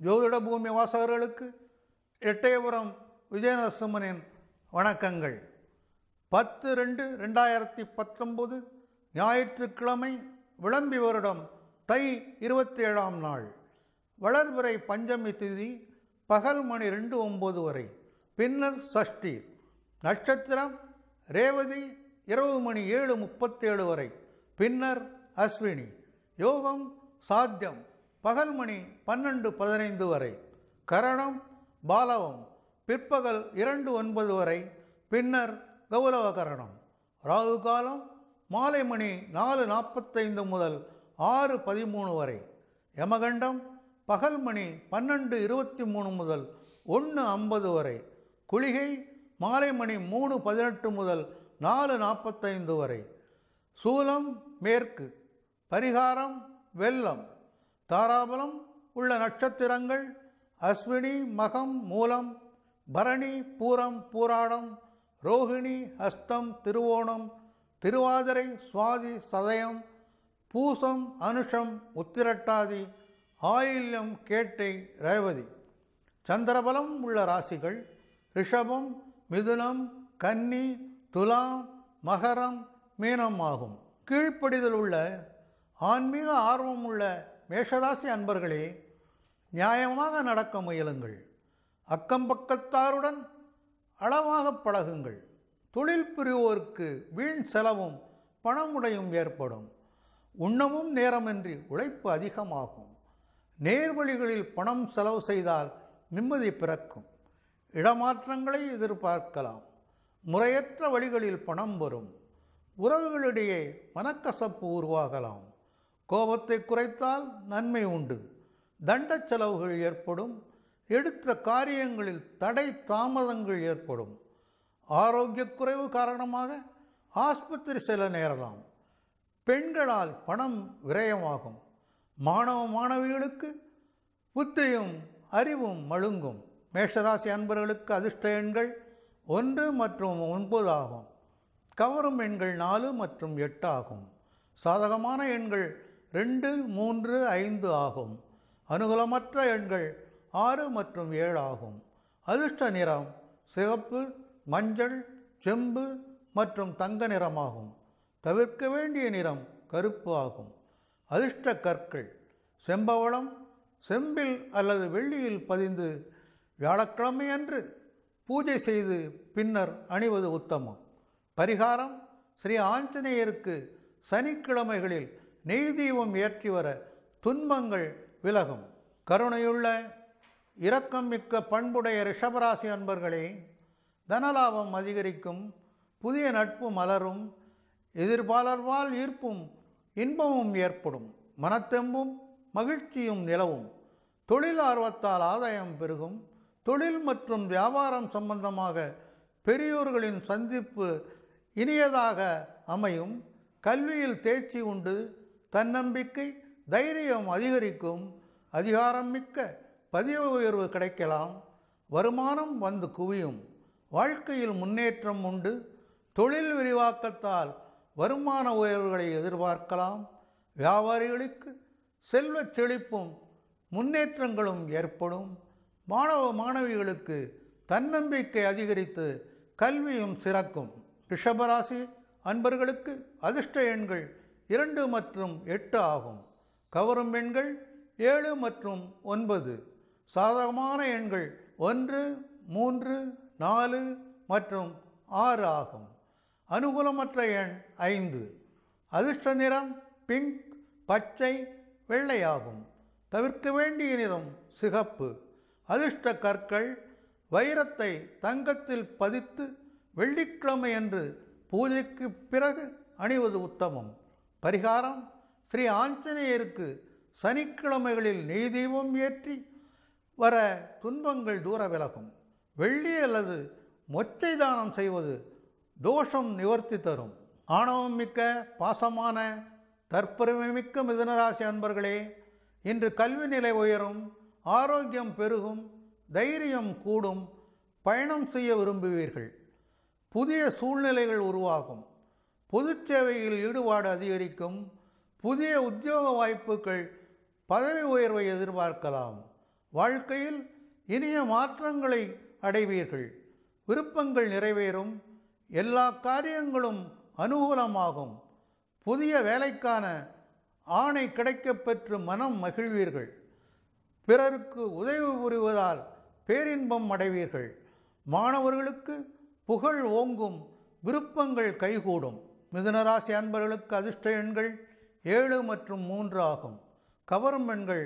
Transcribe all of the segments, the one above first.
ஜோதிட பூமி வாசகர்களுக்கு எட்டயபுரம் விஜயநரசிம்மனின் வணக்கங்கள். 10/2/2019 ஞாயிற்றுக்கிழமை, விளம்பி வருடம் தை 27ஆம் நாள், வளர்பிறை பஞ்சமி திதி, பகல் மணி 2:09 வரை, பின்னர் சஷ்டி. நட்சத்திரம் ரேவதி, இரவு மணி 7:37 வரை, பின்னர் அஸ்வினி. யோகம் சாத்தியம், பகல் மணி 12:15 வரை. கரணம் பாலவம், பிற்பகல் 2:09 வரை, பின்னர் கௌரவ கரணம். ராகு காலம் மாலை மணி 4:45 முதல் 6:13 வரை. யமகண்டம் பகல் மணி 12:23 முதல் 1:50 வரை. குளிகை மாலை மணி 3:18 முதல் 4:45 வரை. சூலம் மேற்கு. பரிகாரம் வெள்ளம். தாராபலம் உள்ள நட்சத்திரங்கள் அஸ்வினி, மகம், மூலம், பரணி, பூரம், பூராடம், ரோகிணி, ஹஸ்தம், திருவோணம், திருவாதிரை, சுவாதி, சதயம், பூசம், அனுஷம், உத்திரட்டாதி, ஆயில்யம், கேட்டை, ரேவதி. சந்திரபலம் உள்ள ராசிகள் ரிஷபம், மிதுனம், கன்னி, துலாம், மகரம், மீனம் ஆகும். கீழ்ப்படிதல் உள்ள ஆன்மீக ஆர்வம் உள்ள மேஷராசி அன்பர்களே, நியாயமாக நடக்க முயலுங்கள். அக்கம்பக்கத்தாருடன் அளவாக பழகுங்கள். தொழில் புரிவோருக்கு வீண் செலவும் பணமுடையும் ஏற்படும். உண்ணவும் நேரமின்றி உழைப்பு அதிகமாகும். நேர்வழிகளில் பணம் செலவு செய்தால் நிம்மதி பிறக்கும். இடமாற்றங்களை எதிர்பார்க்கலாம். முறையற்ற வழிகளில் பணம் வரும். உறவுகளிடையே மனக்கசப்பு உருவாகலாம். கோபத்தை குறைத்தால் நன்மை உண்டு. தண்ட செலவுகள் ஏற்படும். எடுத்த காரியங்களில் தடை தாமதங்கள் ஏற்படும். ஆரோக்கிய குறைவு காரணமாக ஆஸ்பத்திரி செல்ல நேரலாம். பெண்களால் பணம் விரயமாகும். மாணவ மாணவிகளுக்கு புத்தியும் அறிவும் மழுங்கும். மேஷராசி அன்பர்களுக்கு அதிர்ஷ்ட எண்கள் 1 மற்றும் 9 ஆகும். கவரும் எண்கள் 4 மற்றும் 8 ஆகும். சாதகமான எண்கள் 2, 3, 5 ஆகும். அனுகூலமற்ற எண்கள் 6 மற்றும் 7 ஆகும். அதிர்ஷ்ட நிறம் சிவப்பு, மஞ்சள், செம்பு மற்றும் தங்க நிறமாகும். தவிர்க்க வேண்டிய நிறம் கருப்பு ஆகும். அதிர்ஷ்ட கற்கள் செம்பவளம், செம்பில் அல்லது வெள்ளியில் பதிந்து வியாழக்கிழமை அன்று பூஜை செய்து பின்னர் அணிவது உத்தமம். பரிகாரம் ஸ்ரீ ஆஞ்சநேயருக்கு சனிக்கிழமைகளில் நெய் தீபம் ஏற்றி வர துன்பங்கள் விலகும். கருணையுள்ள இரக்கம் மிக்க பண்புடைய ரிஷபராசி அன்பர்களே, தனலாபம் அதிகரிக்கும். புதிய நட்பு மலரும். எதிர்பாலர்வால் ஈர்ப்பும் இன்பமும் ஏற்படும். மனத்தெம்பும் மகிழ்ச்சியும் நிலவும். தொழில் ஆர்வத்தால் ஆதாயம் பெருகும். தொழில் மற்றும் வியாபாரம் சம்பந்தமாக பெரியோர்களின் சந்திப்பு இனியதாக அமையும். கல்வியில் தேர்ச்சி உண்டு. தன்னம்பிக்கை தைரியம் அதிகரிக்கும். அதிகாரம் மிக்க பதவி உயர்வு கிடைக்கலாம். வருமானம் வந்து குவியும். வாழ்க்கையில் முன்னேற்றம் உண்டு. தொழில் விரிவாக்கத்தால் வருமான உயர்வுகளை எதிர்பார்க்கலாம். வியாபாரிகளுக்கு செல்வச் செழிப்பும் முன்னேற்றங்களும் ஏற்படும். மாணவ மாணவிகளுக்கு தன்னம்பிக்கை அதிகரித்து கல்வியும் சிறக்கும். ரிஷபராசி அன்பர்களுக்கு அதிர்ஷ்ட எண்கள் 2 மற்றும் 8 ஆகும். கவரும் எண்கள் 7 மற்றும் 9. சாதகமான எண்கள் 1, 3, 4 மற்றும் 6 ஆகும். அனுகூலமற்ற எண் 5. அதிர்ஷ்ட நிறம் பிங்க், பச்சை, வெள்ளை ஆகும். தவிர்க்க வேண்டிய நிறம் சிகப்பு. அதிர்ஷ்ட கற்கள் வைரத்தை தங்கத்தில் பதித்து வெள்ளிக்கிழமை அன்று பூஜைக்கு பிறகு அணிவது உத்தமம். பரிகாரம் ஸ்ரீ ஆஞ்சநேயருக்கு சனிக்கிழமைகளில் நெய் தீபம் ஏற்றி வர துன்பங்கள் தூர விலகும். வெள்ளி அல்லது மொச்சை தானம் செய்வது தோஷம் நிவர்த்தி தரும். ஆணவம் மிக்க பாசமான தற்பெருமை மிக்க மிதுனராசி அன்பர்களே, இன்று கல்வி நிலை உயரும். ஆரோக்கியம் பெருகும். தைரியம் கூடும். பயணம் செய்ய விரும்புவீர்கள். புதிய சூழ்நிலைகள் உருவாகும். பொது சேவையில் ஈடுபாடு அதிகரிக்கும். புதிய உத்தியோக வாய்ப்புகள், பதவி உயர்வை எதிர்பார்க்கலாம். வாழ்க்கையில் இனிய மாற்றங்களை அடைவீர்கள். விருப்பங்கள் நிறைவேறும். எல்லா காரியங்களும் அனுகூலமாகும். புதிய வேலைக்கான ஆணை கிடைக்கப் பெற்று மனம் மகிழ்வீர்கள். பிறருக்கு உதவி புரிவதால் பேரின்பம் அடைவீர்கள். மாணவர்களுக்கு புகழ் ஓங்கும். விருப்பங்கள் கைகூடும். மிதுனராசி அன்பர்களுக்கு அதிர்ஷ்ட எண்கள் 7 மற்றும் 3 ஆகும். கவரும் எண்கள்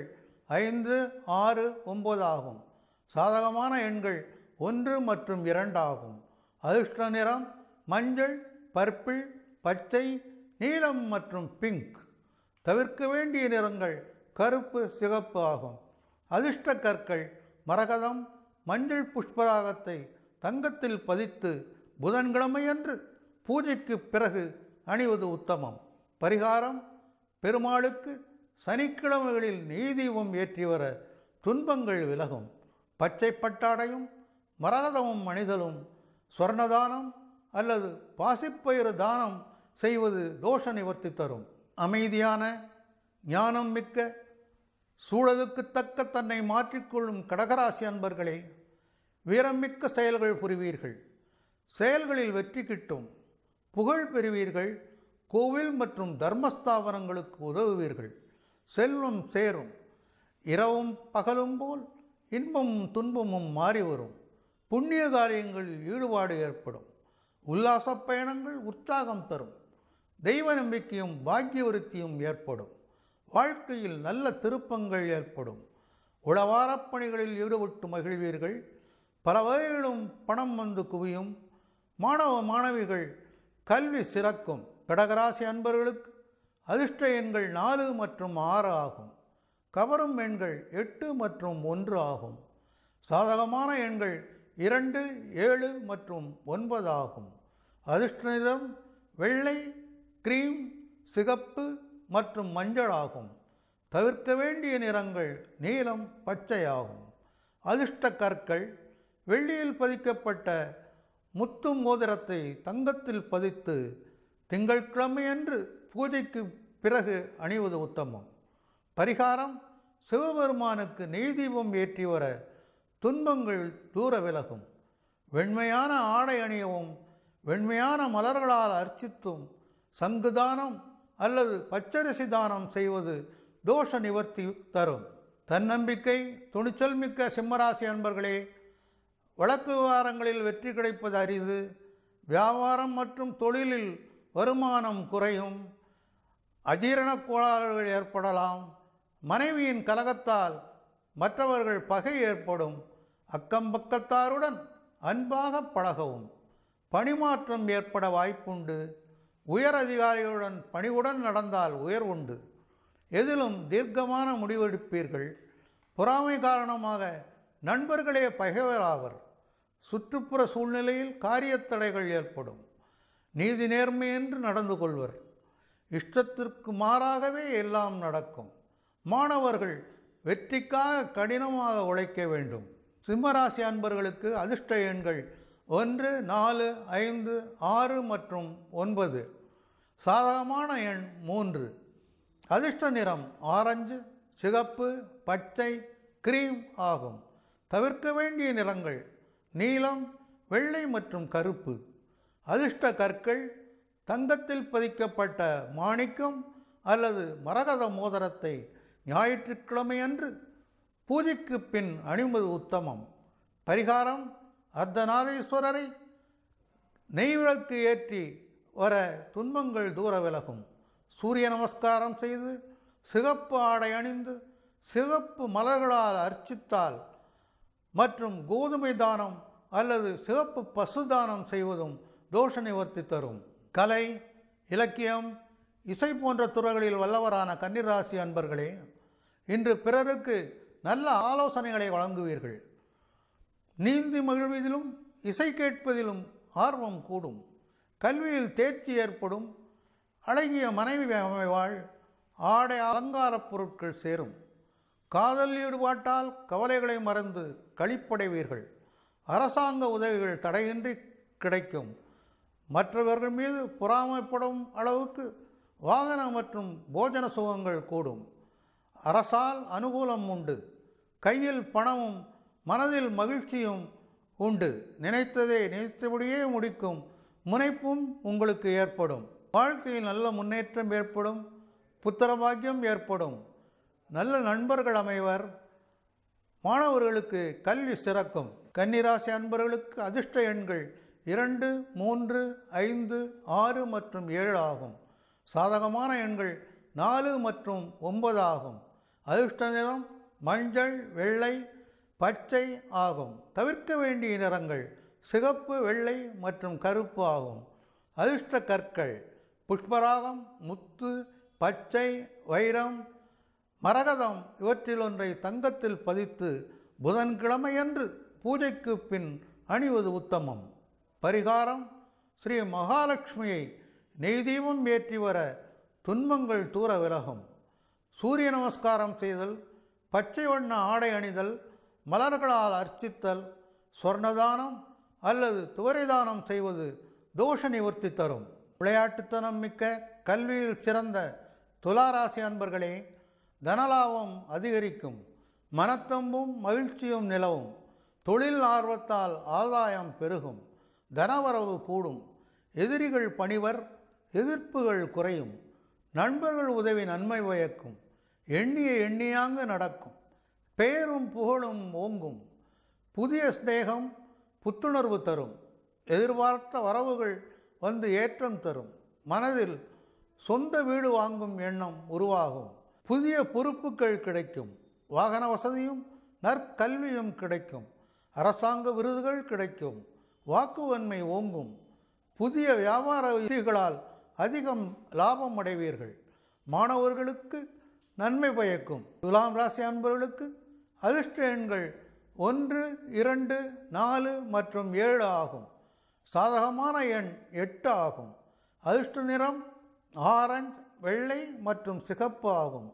5, 6, 9 ஆகும். சாதகமான எண்கள் 1 மற்றும் 2 ஆகும். அதிர்ஷ்ட நிறம் மஞ்சள், பர்பிள், பச்சை, நீலம் மற்றும் பிங்க். தவிர்க்க வேண்டிய நிறங்கள் கருப்பு, சிகப்பு ஆகும். அதிர்ஷ்ட கற்கள் மரகதம், மஞ்சள் புஷ்பராகத்தை தங்கத்தில் பதித்து புதன்கிழமையன்று பூஜைக்கு பிறகு அணிவது உத்தமம். பரிகாரம்: பெருமாளுக்கு சனிக்கிழமைகளில் நெய் தீபம் ஏற்றி வர துன்பங்கள் விலகும். பச்சை பட்டாடையும் மரகதமும் அணிதலும், சொர்ணதானம் அல்லது பாசிப்பயிறு தானம் செய்வது தோஷ நிவர்த்தி தரும். அமைதியான, ஞானம் மிக்க, சூழலுக்கு தக்க தன்னை மாற்றிக்கொள்ளும் கடகராசி அன்பர்களே, வீரமிக்க செயல்கள் புரிவீர்கள். செயல்களில் வெற்றி கிட்டும். புகழ் பெறுவீர்கள். கோவில் மற்றும் தர்மஸ்தாபனங்களுக்கு உதவுவீர்கள். செல்வம் சேரும். இரவும் பகலும் போல் இன்பமும் துன்பமும் மாறி வரும். புண்ணிய காரியங்களில் ஈடுபாடு ஏற்படும். உல்லாச பயணங்கள் உற்சாகம் தரும். தெய்வ நம்பிக்கையும் பாக்கிய விருத்தியும் ஏற்படும். வாழ்க்கையில் நல்ல திருப்பங்கள் ஏற்படும். உழவாரப் பணிகளில் ஈடுபட்டு மகிழ்வீர்கள். பல வகைகளும் பணம் வந்து குவியும். மாணவ மாணவிகள் கல்வி சிறக்கும். கடகராசி அன்பர்களுக்கு அதிர்ஷ்ட எண்கள் 4 மற்றும் 6 ஆகும். கவரும் எண்கள் 8 மற்றும் 1 ஆகும். சாதகமான எண்கள் 2, 7 மற்றும் 9 ஆகும். அதிர்ஷ்ட நிறம் வெள்ளை, கிரீம், சிகப்பு மற்றும் மஞ்சள் ஆகும். தவிர்க்க வேண்டிய நிறங்கள் நீலம், பச்சை ஆகும். அதிர்ஷ்ட கற்கள் வெள்ளியில் பதிக்கப்பட்ட முத்து மோதிரத்தை தங்கத்தில் பதித்து திங்கட்கிழமையன்று பூஜைக்கு பிறகு அணிவது உத்தமம். பரிகாரம்: சிவபெருமானுக்கு நெய் தீபம் ஏற்றி வர துன்பங்கள் தூர விலகும். வெண்மையான ஆடை அணியவும், வெண்மையான மலர்களால் அர்ச்சித்தும், சங்குதானம் அல்லது பச்சரிசி தானம் செய்வது தோஷ நிவர்த்தி தரும். தன்னம்பிக்கை, துணிச்சல் மிக்க சிம்மராசி அன்பர்களே, வழக்கு விவகாரங்களில் வெற்றி கிடைப்பது அரிது. வியாபாரம் மற்றும் தொழிலில் வருமானம் குறையும். அஜீரண கோளாறுகள் ஏற்படலாம். மனைவியின் கலகத்தால் மற்றவர்கள் பகை ஏற்படும். அக்கம்பக்கத்தாருடன் அன்பாக பழகவும். பணிமாற்றம் ஏற்பட வாய்ப்புண்டு. உயர் அதிகாரிகளுடன் பணிவுடன் நடந்தால் உயர்வுண்டு. எதிலும் தீர்க்கமான முடிவெடுப்பீர்கள். பொறாமை காரணமாக நண்பர்களே பகைவராவர். சுற்றுப்புற சூழ்நிலையில் காரியத்தடைகள் ஏற்படும். நீதி நேர்மை என்று நடந்து கொள்வர். இஷ்டத்திற்கு மாறாகவே எல்லாம் நடக்கும். மாணவர்கள் வெற்றிக்காக கடினமாக உழைக்க வேண்டும். சிம்மராசி அன்பர்களுக்கு அதிர்ஷ்ட எண்கள் 1, 4, 5, 6 மற்றும் 9. சாதகமான எண் 3. அதிர்ஷ்ட நிறம் ஆரஞ்சு, சிகப்பு, பச்சை, கிரீம் ஆகும். தவிர்க்க வேண்டிய நிறங்கள் நீலம், வெள்ளை மற்றும் கருப்பு. அதிர்ஷ்ட கற்கள் தங்கத்தில் பதிக்கப்பட்ட மாணிக்கம் அல்லது மரகத மோதிரத்தை ஞாயிற்றுக்கிழமையன்று பூஜைக்கு பின் அணிவது உத்தமம். பரிகாரம்: அர்த்தநாரீஸ்வரரை நெய்விளக்கு ஏற்றி வர துன்பங்கள் தூர விலகும். சூரிய நமஸ்காரம் செய்து, சிகப்பு ஆடை அணிந்து, சிகப்பு மலர்களால் அர்ச்சித்தால் மற்றும் கோதுமை தானம் அல்லது சிகப்பு பசு தானம் செய்வதும் தோஷ நிவர்த்தி தரும். கலை, இலக்கியம், இசை போன்ற துறைகளில் வல்லவரான கன்னிராசி அன்பர்களே, இன்று பிறருக்கு நல்ல ஆலோசனைகளை வழங்குவீர்கள். நீந்தி மகிழ்வதிலும் இசை கேட்பதிலும் ஆர்வம் கூடும். கல்வியில் தேர்ச்சி ஏற்படும். அழகிய மனைவி அமைவாள். ஆடை அலங்காரப் பொருட்கள் சேரும். காதல் ஈடுபாட்டால் கவலைகளை மறந்து களிப்படைவீர்கள். அரசாங்க உதவிகள் தடையின்றி கிடைக்கும். மற்றவர்கள் மீது பொறாமைப்படும் அளவுக்கு வாகன மற்றும் போஜன சுகங்கள் கூடும். அரசால் அனுகூலம் உண்டு. கையில் பணமும் மனதில் மகிழ்ச்சியும் உண்டு. நினைத்ததை நினைத்தபடியே முடிக்கும் முனைப்பும் உங்களுக்கு ஏற்படும். வாழ்க்கையில் நல்ல முன்னேற்றம் ஏற்படும். புத்திரபாக்கியம் ஏற்படும். நல்ல நண்பர்கள் அமைவர். மாணவர்களுக்கு கல்வி சிறக்கும். கன்னிராசி அன்பர்களுக்கு அதிர்ஷ்ட எண்கள் 2, 3, 5, 6 மற்றும் 7 ஆகும். சாதகமான எண்கள் 4 மற்றும் 9 ஆகும். அதிர்ஷ்ட நிறம் மஞ்சள், வெள்ளை, பச்சை ஆகும். தவிர்க்க வேண்டிய நிறங்கள் சிகப்பு, வெள்ளை மற்றும் கருப்பு ஆகும். அதிர்ஷ்ட கற்கள் புஷ்பராகம், முத்து, பச்சை, வைரம், மரகதம் இவற்றில் ஒன்றை தங்கத்தில் பதித்து புதன்கிழமையன்று பூஜைக்கு பின் அணிவது உத்தமம். பரிகாரம்: ஸ்ரீ மகாலட்சுமியை நெய்தீபம் ஏற்றி வர துன்பங்கள் தூர விலகும். சூரிய நமஸ்காரம் செய்தல், பச்சை வண்ண ஆடை அணிதல், மலர்களால் அர்ச்சித்தல், சொர்ணதானம் அல்லது துவரைதானம் செய்வது தோஷ நிவர்த்தி தரும். விளையாட்டுத்தனம் மிக்க, கல்வியில் சிறந்த துளாராசி அன்பர்களே, தனலாபம் அதிகரிக்கும். மனத்தம்பும் மகிழ்ச்சியும் நிலவும். தொழில் ஆர்வத்தால் ஆதாயம் பெருகும். தனவரவு கூடும். எதிரிகள் பணிவர். எதிர்ப்புகள் குறையும். நண்பர்கள் உதவி நன்மை பயக்கும். எண்ணிய எண்ணியாங்கு நடக்கும். பெயரும் புகழும் ஓங்கும். புதிய சிநேகம் புத்துணர்வு தரும். எதிர்பார்த்த வரவுகள் வந்து ஏற்றம் தரும். மனதில் சொந்த வீடு வாங்கும் எண்ணம் உருவாகும். புதிய பொறுப்புகள் கிடைக்கும். வாகன வசதியும் நற்கல்வியும் கிடைக்கும். அரசாங்க விருதுகள் கிடைக்கும். வாக்குவன்மை ஓங்கும். புதிய வியாபார யுக்திகளால் அதிகம் லாபம் அடைவீர்கள். மாணவர்களுக்கு நன்மை பயக்கும். துலாம் ராசி அன்பர்களுக்கு அதிர்ஷ்ட எண்கள் 1, 2, 4 மற்றும் 7 ஆகும். சாதகமான எண் 8 ஆகும். அதிர்ஷ்ட நிறம் ஆரஞ்சு, வெள்ளை மற்றும் சிகப்பு ஆகும்.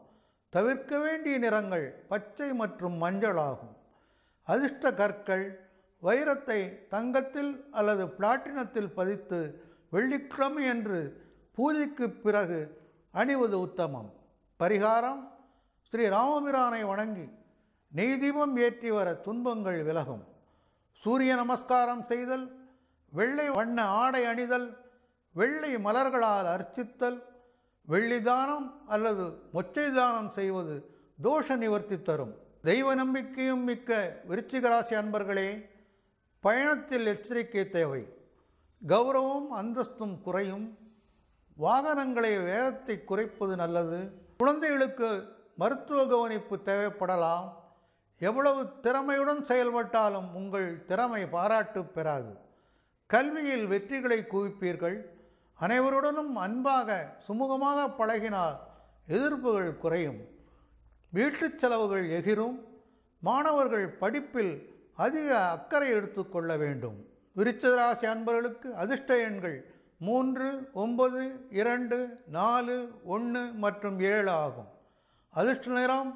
தவிர்க்க வேண்டிய நிறங்கள் பச்சை மற்றும் மஞ்சள் ஆகும். அதிர்ஷ்ட கற்கள் வைரத்தை தங்கத்தில் அல்லது பிளாட்டினத்தில் பதித்து வெள்ளிக்கிழமை என்று பூஜைக்கு பிறகு அணிவது உத்தமம். பரிகாரம்: ஸ்ரீ ராமபிரானை வணங்கி நெய்தீபம் ஏற்றி வர துன்பங்கள் விலகும். சூரிய நமஸ்காரம் செய்தல், வெள்ளை வண்ண ஆடை அணிதல், வெள்ளை மலர்களால் அர்ச்சித்தல், வெள்ளி தானம் அல்லது மொச்சை தானம் செய்வது தோஷ நிவர்த்தி தரும். தெய்வ நம்பிக்கையும் மிக்க விருச்சிக ராசி அன்பர்களே, பயணத்தில் எச்சரிக்கை தேவை. கௌரவம் அந்தஸ்தும் குறையும். வாகனங்களை வேகத்தை குறைப்பது நல்லது. குழந்தைகளுக்கு மருத்துவ கவனிப்பு தேவைப்படலாம். எவ்வளவு திறமையுடன் செயல்பட்டாலும் உங்கள் திறமை பாராட்டு பெறாது. கல்வியில் வெற்றிகளை குவிப்பீர்கள். அனைவருடனும் அன்பாக சுமூகமாக பழகினால் எதிர்ப்புகள் குறையும். வீட்டு செலவுகள் எகிரும். மாணவர்கள் படிப்பில் அதிக அக்கறை எடுத்துக்கொள்ள வேண்டும். விருச்சிக ராசி அன்பர்களுக்கு அதிர்ஷ்ட எண்கள் 3, 9, 2, 4, 1 மற்றும் 7 ஆகும். அதிர்ஷ்ட நிறம்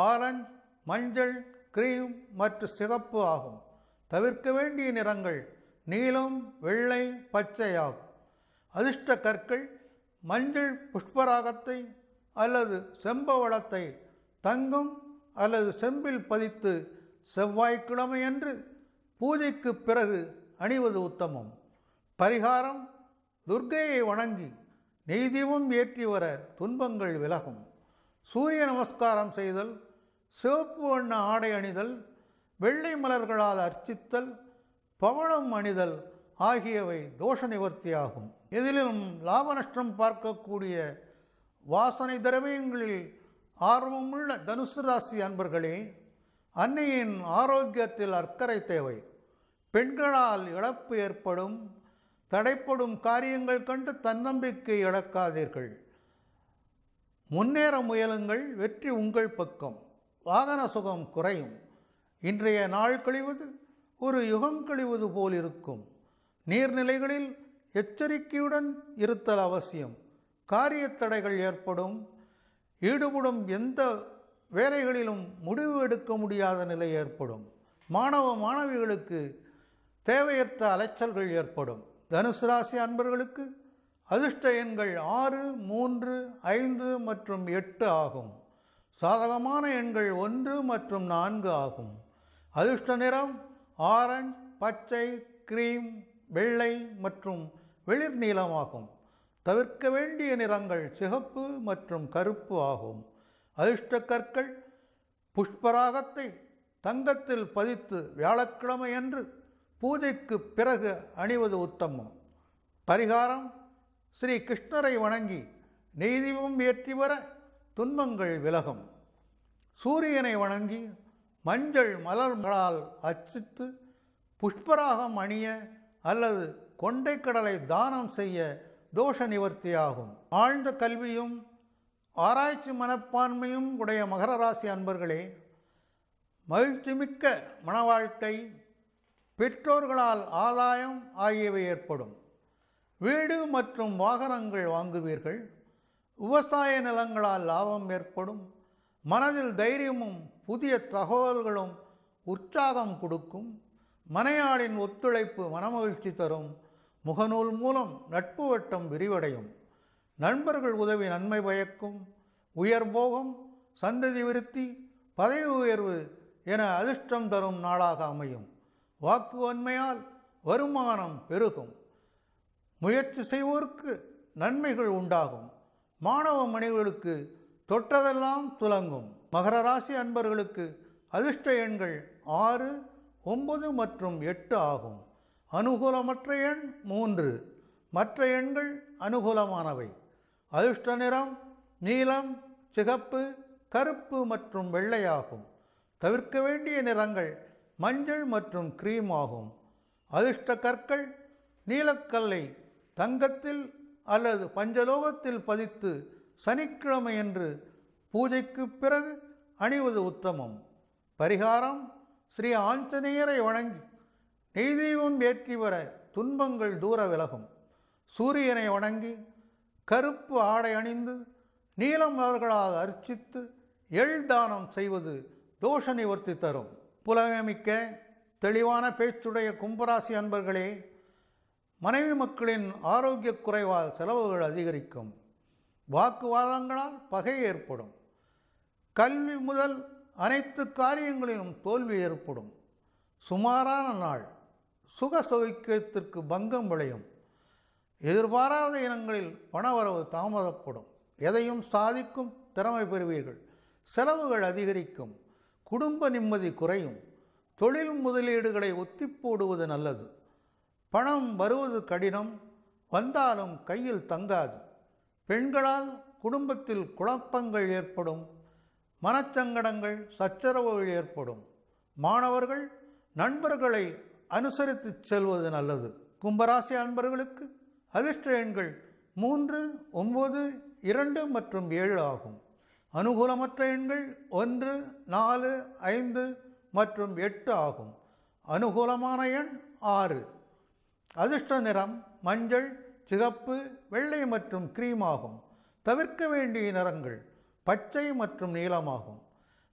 ஆரஞ்சு, மஞ்சள், கிரீம் மற்றும் சிகப்பு ஆகும். தவிர்க்க வேண்டிய நிறங்கள் நீலம், வெள்ளை, பச்சை ஆகும். அதிர்ஷ்ட கற்கள் மஞ்சள் புஷ்பராகத்தை அல்லது செம்பவளத்தை தங்கம் அல்லது செம்பில் பதித்து செவ்வாய்க்கிழமையன்று பூஜைக்கு பிறகு அணிவது உத்தமம். பரிகாரம்: துர்க்கையை வணங்கி நெய்தீபம் ஏற்றி வர துன்பங்கள் விலகும். சூரிய நமஸ்காரம் செய்தல், சிவப்பு வண்ண ஆடை அணிதல், வெள்ளை மலர்களால் அர்ச்சித்தல், பவளம் அணிதல் ஆகியவை தோஷ நிவர்த்தியாகும். இதிலும் லாப நஷ்டம் பார்க்கக்கூடிய வாசனை திரவியங்களில் ஆர்வமுள்ள தனுசு ராசி அன்பர்களே, அன்னையின் ஆரோக்கியத்தில் அக்கறை தேவை. பெண்களால் இழப்பு ஏற்படும். தடைப்படும் காரியங்கள் கண்டு தன்னம்பிக்கை இழக்காதீர்கள். முன்னேற முயலுங்கள். வெற்றி உங்கள் பக்கம். வாகன சுகம் குறையும். இன்றைய நாள் கழிவது ஒரு யுகம் கழிவது போல் இருக்கும். நீர்நிலைகளில் எச்சரிக்கையுடன் இருத்தல் அவசியம். காரியத் தடைகள் ஏற்படும். ஈடுபடும் எந்த வேலைகளிலும் முடிவு எடுக்க முடியாத நிலை ஏற்படும். மாணவ மாணவிகளுக்கு தேவையற்ற அலைச்சல்கள் ஏற்படும். தனுசு ராசி அன்பர்களுக்கு அதிர்ஷ்ட எண்கள் 6, 3, 5 மற்றும் 8 ஆகும். சாதகமான எண்கள் 1 மற்றும் 4 ஆகும். அதிர்ஷ்ட நிறம் ஆரஞ்சு, பச்சை, கிரீம், வெள்ளை மற்றும் வெளிர் நீலமாகும். தவிர்க்க வேண்டிய நிறங்கள் சிகப்பு மற்றும் கருப்பு ஆகும். அதிர்ஷ்ட கற்கள் புஷ்பராகத்தை தங்கத்தில் பதித்து வியாழக்கிழமையன்று பூஜைக்கு பிறகு அணிவது உத்தமம். பரிகாரம்: ஸ்ரீ கிருஷ்ணரை வணங்கி நெய் தீபம் ஏற்றி வர துன்பங்கள் விலகும். சூரியனை வணங்கி மஞ்சள் மலர்களால் அர்ச்சித்து புஷ்பராகம் அணிய அல்லது கொண்டைக்கடலை தானம் செய்ய தோஷ நிவர்த்தியாகும். ஆழ்ந்த கல்வியும் ஆராய்ச்சி மனப்பான்மையும் உடைய மகர ராசி அன்பர்களே, மகிழ்ச்சிமிக்க மனவாழ்க்கை, பெற்றோர்களால் ஆதாயம் ஆகியவை ஏற்படும். வீடு மற்றும் வாகனங்கள் வாங்குவீர்கள். விவசாய நிலங்களால் லாபம் ஏற்படும். மனதில் தைரியமும் புதிய தகவல்களும் உற்சாகம் கொடுக்கும். மனையாளின் ஒத்துழைப்பு மனமகிழ்ச்சி தரும். முகநூல் மூலம் நட்பு வட்டம் விரிவடையும். நண்பர்கள் உதவி நன்மை பயக்கும். உயர்போகம், சந்ததி விருத்தி, பதவி உயர்வு என அதிர்ஷ்டம் தரும் நாளாக அமையும். வாக்கு வன்மையால் வருமானம் பெருகும். முயற்சி செய்வோருக்கு நன்மைகள் உண்டாகும். மாணவ மணிகளுக்கு தொட்டதெல்லாம் துலங்கும். மகர ராசி அன்பர்களுக்கு அதிர்ஷ்ட எண்கள் 6, 9 மற்றும் 8 ஆகும். அனுகூலமற்ற எண் 3. மற்ற எண்கள் அனுகூலமானவை. அதிர்ஷ்ட நிறம் நீலம், சிகப்பு, கருப்பு மற்றும் வெள்ளையாகும். தவிர்க்க வேண்டிய நிறங்கள் மஞ்சள் மற்றும் கிரீம் ஆகும். அதிர்ஷ்ட கற்கள் நீலக்கல்லை தங்கத்தில் அல்லது பஞ்சலோகத்தில் பதித்து சனிக்கிழமையன்று பூஜைக்கு பிறகு அணிவது உத்தமம். பரிகாரம்: ஸ்ரீ ஆஞ்சநேயரை வணங்கி நெய் தீபம் ஏற்றி வர துன்பங்கள் தூர விலகும். சூரியனை வணங்கி கருப்பு ஆடை அணிந்து நீல மலர்களால் அர்ச்சித்து எள் தானம் செய்வது தோஷ நிவர்த்தி தரும். புலமைமிக்க தெளிவான பேச்சுடைய கும்பராசி அன்பர்களே, மனைவி மக்களின் ஆரோக்கிய குறைவால் செலவுகள் அதிகரிக்கும். வாக்குவாதங்களால் பகை ஏற்படும். கல்வி முதல் அனைத்து காரியங்களிலும் தோல்வி ஏற்படும். சுமாரான நாள். சுக சௌக்கியத்திற்கு பங்கம் விளையும். எதிர்பாராத இனங்களில் பணவரவு தாமதப்படும். எதையும் சாதிக்கும் திறமை பெறுவீர்கள். செலவுகள் அதிகரிக்கும். குடும்ப நிம்மதி குறையும். தொழில் முதலீடுகளை ஒத்தி போடுவது நல்லது. பணம் வருவது கடினம், வந்தாலும் கையில் தங்காது. பெண்களால் குடும்பத்தில் குழப்பங்கள் ஏற்படும். மனச்சங்கடங்கள், சச்சரவுகள் ஏற்படும். மாணவர்கள் நண்பர்களை அனுசரித்து செல்வது நல்லது. கும்பராசி அன்பர்களுக்கு அதிர்ஷ்ட எண்கள் 3, 9, 2 மற்றும் 7 ஆகும். அனுகூலமற்ற எண்கள் 1, 4, 5 மற்றும் 8 ஆகும். அனுகூலமான எண் 6. அதிர்ஷ்ட நிறம் மஞ்சள், சிகப்பு, வெள்ளை மற்றும் கிரீம் ஆகும். தவிர்க்க வேண்டிய நிறங்கள் பச்சை மற்றும் நீலமாகும்.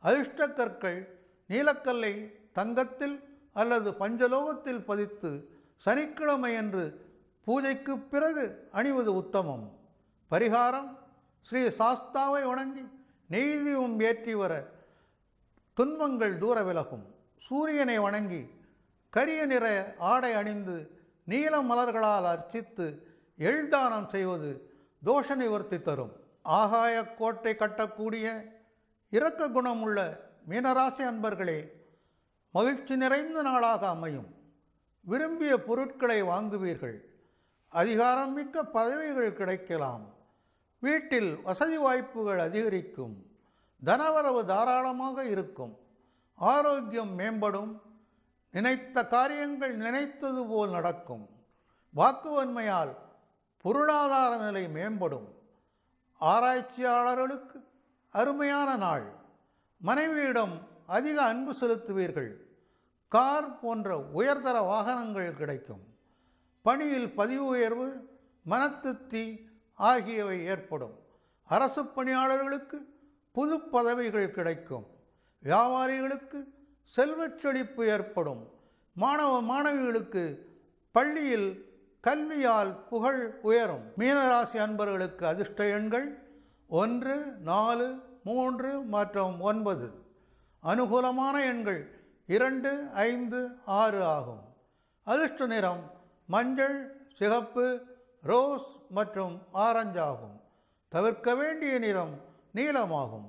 அதிர்ஷ்ட கற்கள் நீலக்கல்லை தங்கத்தில் அல்லது பஞ்சலோகத்தில் பதித்து சனிக்கிழமையன்று பூஜைக்கு பிறகு அணிவது உத்தமம். பரிகாரம்: ஸ்ரீ சாஸ்தாவை வணங்கி நெய் தீபம் ஏற்றி வர துன்பங்கள் தூர விலகும். சூரியனை வணங்கி கரிய நிற ஆடை அணிந்து நீல மலர்களால் அர்ச்சித்து எள்தானம் செய்வது தோஷ நிவர்த்தி தரும். ஆகாய கோட்டை கட்டக்கூடிய இரக்க குணமுள்ள மீனராசி அன்பர்களே, மகிழ்ச்சி நிறைந்த நாளாக அமையும். விரும்பிய பொருட்களை வாங்குவீர்கள். அதிகாரம் மிக்க பதவிகள் கிடைக்கலாம். வீட்டில் வசதி வாய்ப்புகள் அதிகரிக்கும். தனவரவு தாராளமாக இருக்கும். ஆரோக்கியம் மேம்படும். நினைத்த காரியங்கள் நினைத்தது போல் நடக்கும். வாக்குவன்மையால் பொருளாதார நிலை மேம்படும். ஆராய்ச்சியாளர்களுக்கு அருமையான நாள். மனைவியிடம் அதிக அன்பு செலுத்துவீர்கள். கார் போன்ற உயர்தர வாகனங்கள் கிடைக்கும். பணியில் பதிவு உயர்வு, மனத்திருப்தி ஆகியவை ஏற்படும். அரசு பணியாளர்களுக்கு புது பதவிகள் கிடைக்கும். வியாபாரிகளுக்கு செல்வச் செழிப்பு ஏற்படும். மாணவ மாணவிகளுக்கு பள்ளியில் கல்வியால் புகழ் உயரும். மீனராசி அன்பர்களுக்கு அதிர்ஷ்ட எண்கள் 1, 4, 3 மற்றும் 9. அனுகூலமான எண்கள் 2, 5, 6 ஆகும். அதிர்ஷ்ட நிறம் மஞ்சள், சிகப்பு, ரோஸ் மற்றும் ஆரஞ்சு ஆகும். தவிர்க்க வேண்டிய நிறம் நீலமாகும்.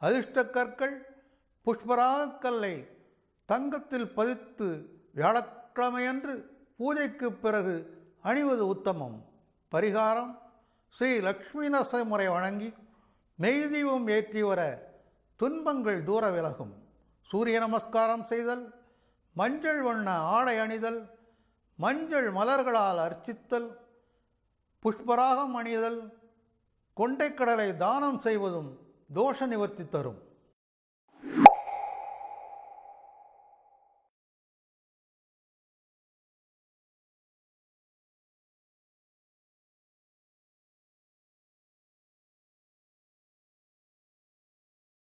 அதிர்ஷ்ட கற்கள் புஷ்பராகக்கல்லை தங்கத்தில் பதித்து வியாழக்கிழமையன்று பூஜைக்கு பிறகு அணிவது உத்தமம். பரிகாரம்: ஸ்ரீ லக்ஷ்மி நரசிம்மரை வணங்கி மெய்தீபம் ஏற்றி வர துன்பங்கள் தூர விலகும். சூரிய நமஸ்காரம் செய்தல், மஞ்சள் வண்ண ஆடை அணிதல், மஞ்சள் மலர்களால் அர்ச்சித்தல், புஷ்பராகம் அணிதல், கொண்டைக்கடலை தானம் செய்வதும் தோஷ நிவர்த்தி தரும்.